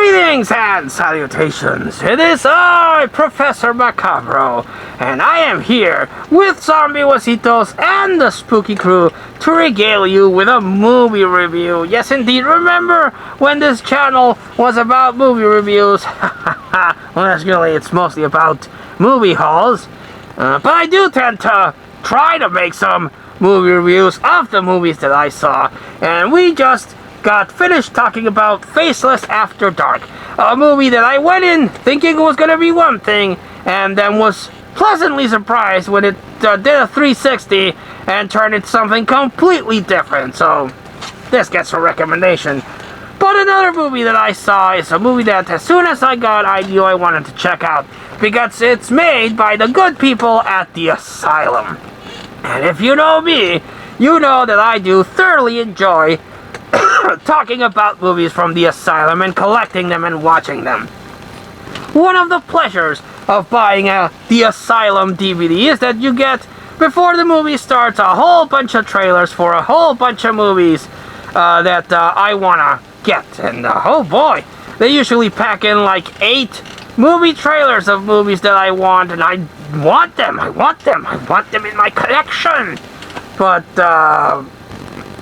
Greetings and salutations. It is I, Professor Macabro, and I am here with Zombie Wasitos and the Spooky Crew to regale you with a movie review. Yes, indeed. Remember when this channel was about movie reviews? Well, actually, it's mostly about movie hauls. But I do tend to try to make some movie reviews of the movies that I saw, and we just got finished talking about Faceless After Dark, a movie that I went in thinking it was going to be one thing, and then was pleasantly surprised when it did a 360 and turned into something completely different. So this gets a recommendation. But another movie that I saw is a movie that as soon as I got, I knew I wanted to check out, because it's made by the good people at the Asylum. And if you know me, you know that I do thoroughly enjoy talking about movies from the Asylum and collecting them and watching them. One of the pleasures of buying the Asylum DVD is that you get, before the movie starts, a whole bunch of trailers for a whole bunch of movies that I want to get. And oh boy, they usually pack in like 8 movie trailers of movies that I want, and I want them in my collection. But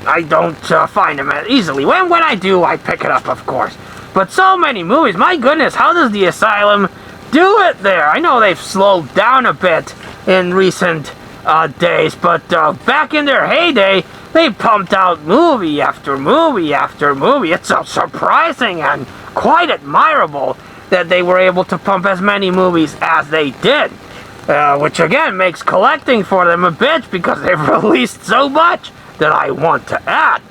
I don't find them easily. When I do, I pick it up, of course. But so many movies, my goodness, how does the Asylum do it there? I know they've slowed down a bit in recent days, but back in their heyday, they pumped out movie after movie after movie. It's so surprising and quite admirable that they were able to pump as many movies as they did. Which again makes collecting for them a bitch, because they've released so much that I want to add.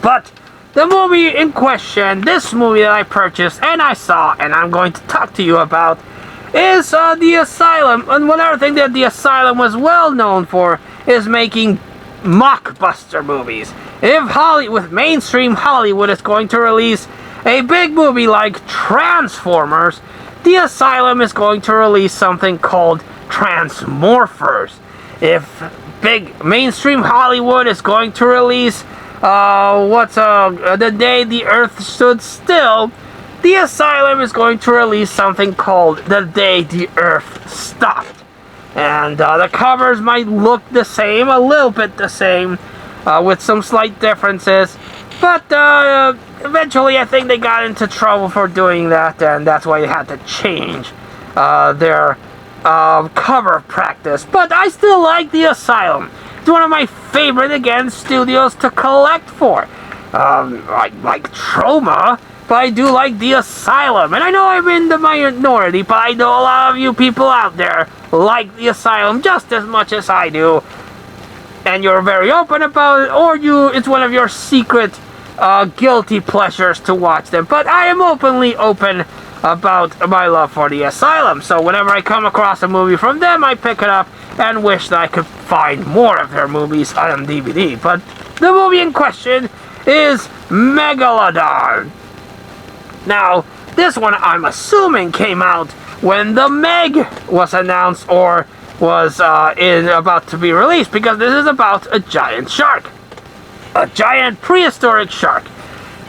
But the movie in question, this movie that I purchased and I saw and I'm going to talk to you about, is the Asylum. And one other thing that the Asylum was well known for is making mockbuster movies. If mainstream Hollywood is going to release a big movie like Transformers, the Asylum is going to release something called Transmorphers. If big mainstream Hollywood is going to release The Day the Earth Stood Still, the Asylum is going to release something called The Day the Earth Stopped. And the covers might look the same, a little bit the same, with some slight differences, but eventually I think they got into trouble for doing that, and that's why they had to change their cover practice. But I still like the Asylum. It's one of my favorite, again, studios to collect for. I like Trauma, but I do like the Asylum. And I know I'm in the minority, but I know a lot of you people out there like the Asylum just as much as I do. And you're very open about it, or it's one of your secret guilty pleasures to watch them. But I am openly open about my love for the Asylum. So whenever I come across a movie from them, I pick it up and wish that I could find more of their movies on DVD. But the movie in question is Megalodon. Now, this one I'm assuming came out when the Meg was announced or was about to be released, because this is about a giant shark. A giant prehistoric shark.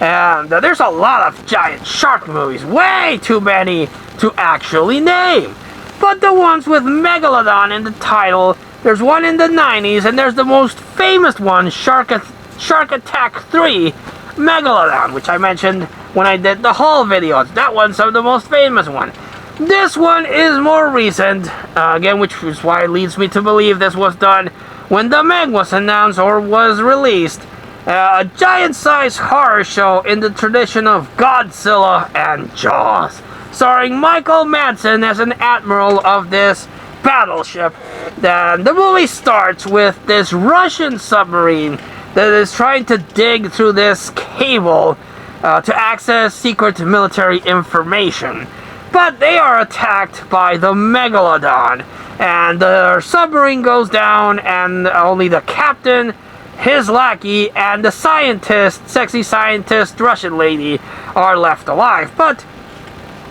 And there's a lot of giant shark movies, way too many to actually name. But the ones with Megalodon in the title, there's one in the 90s, and there's the most famous one, Shark Attack 3 Megalodon, which I mentioned when I did the haul videos. That one's the most famous one. This one is more recent, again, which is why it leads me to believe this was done when the Meg was announced or was released. A giant-sized horror show in the tradition of Godzilla and Jaws, starring Michael Madsen as an admiral of this battleship. Then the movie starts with this Russian submarine that is trying to dig through this cable to access secret military information. But they are attacked by the Megalodon, and the submarine goes down, and only the captain, his lackey, and the sexy scientist Russian lady are left alive. But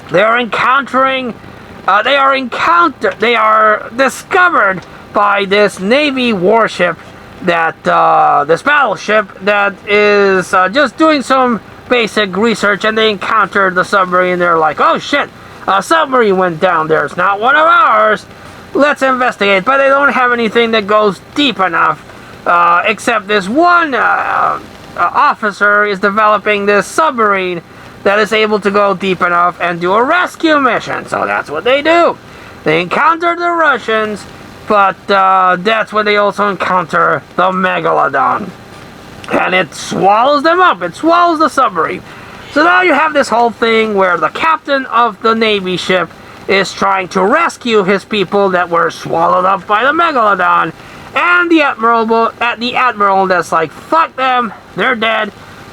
they are discovered by this Navy warship, this battleship that is just doing some basic research, and they encountered the submarine. They're like, oh shit, a submarine went down there. It's not one of ours. Let's investigate. But they don't have anything that goes deep enough, except this one officer is developing this submarine that is able to go deep enough and do a rescue mission. So that's what they do. They encounter the Russians, but that's when they also encounter the Megalodon. And it swallows them up. It swallows the submarine. So now you have this whole thing where the captain of the Navy ship is trying to rescue his people that were swallowed up by the Megalodon. And the admiral that's like, fuck them, they're dead,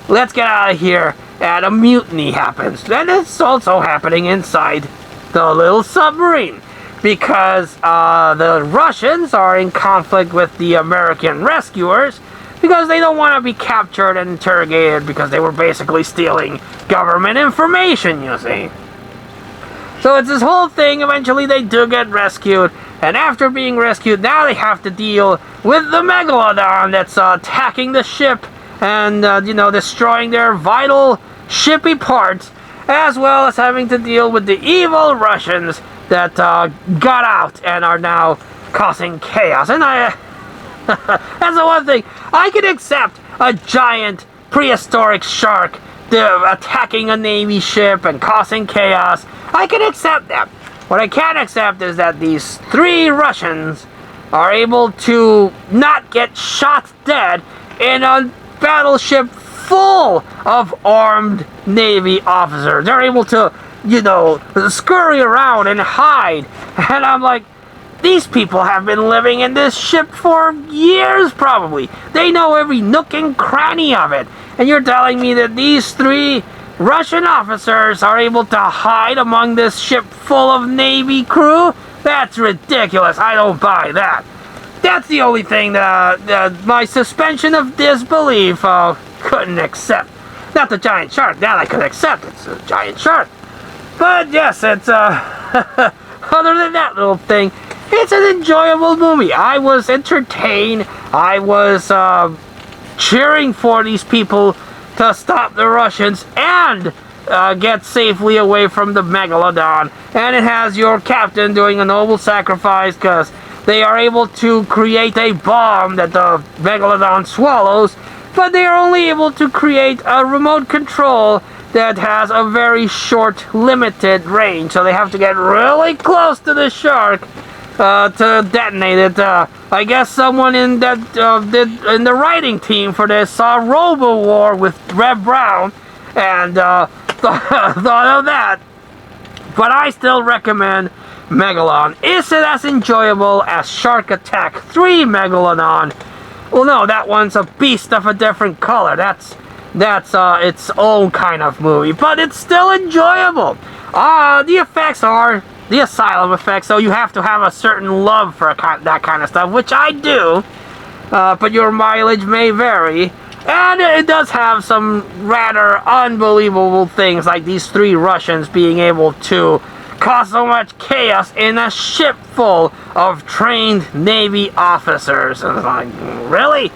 let's get out of here. And a mutiny happens. And it's also happening inside the little submarine, because the Russians are in conflict with the American rescuers, because they don't want to be captured and interrogated, because they were basically stealing government information, you see. So it's this whole thing. Eventually they do get rescued, and after being rescued, now they have to deal with the Megalodon that's attacking the ship and, destroying their vital shippy parts, as well as having to deal with the evil Russians that got out and are now causing chaos. And that's the one thing. I can accept a giant prehistoric shark attacking a Navy ship and causing chaos. I can accept that. What I can't accept is that these 3 Russians are able to not get shot dead in a battleship full of armed Navy officers. They're able to, scurry around and hide. And I'm like, these people have been living in this ship for years, probably. They know every nook and cranny of it. And you're telling me that these 3 Russian officers are able to hide among this ship full of Navy crew? That's ridiculous. I don't buy that. That's the only thing that my suspension of disbelief couldn't accept. Not the giant shark. That I could accept. It's a giant shark. But yes, it's other than that little thing, it's an enjoyable movie. I was entertained. I was cheering for these people to stop the Russians and get safely away from the Megalodon. And it has your captain doing a noble sacrifice, because they are able to create a bomb that the Megalodon swallows, but they are only able to create a remote control that has a very short, limited range. So they have to get really close to the shark to detonate it. I guess someone in that in the writing team for this saw Robo War with Red Brown and thought of that. But I still recommend Megalodon. Is it as enjoyable as Shark Attack 3 Megalodon? Well, no, that one's a beast of a different color. That's its own kind of movie, but it's still enjoyable. The effects are the Asylum effects, so you have to have a certain love for that kind of stuff, which I do, but your mileage may vary. And it does have some rather unbelievable things, like these 3 Russians being able to cause so much chaos in a ship full of trained Navy officers. And it's like, really?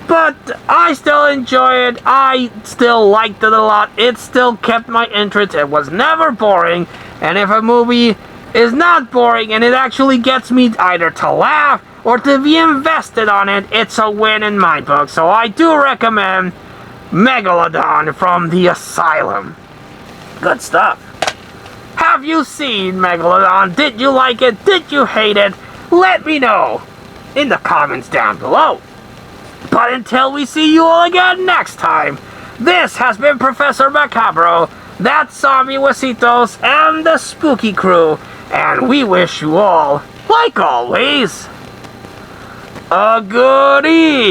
But I still enjoy it. I still liked it a lot. It still kept my interest. It was never boring. And if a movie is not boring and it actually gets me either to laugh or to be invested on it, it's a win in my book. So I do recommend Megalodon from the Asylum. Good stuff. Have you seen Megalodon? Did you like it? Did you hate it? Let me know in the comments down below. But until we see you all again next time, this has been Professor Macabro, that's Zombie Wasitos, and the Spooky Crew, and we wish you all, like always, a good evening.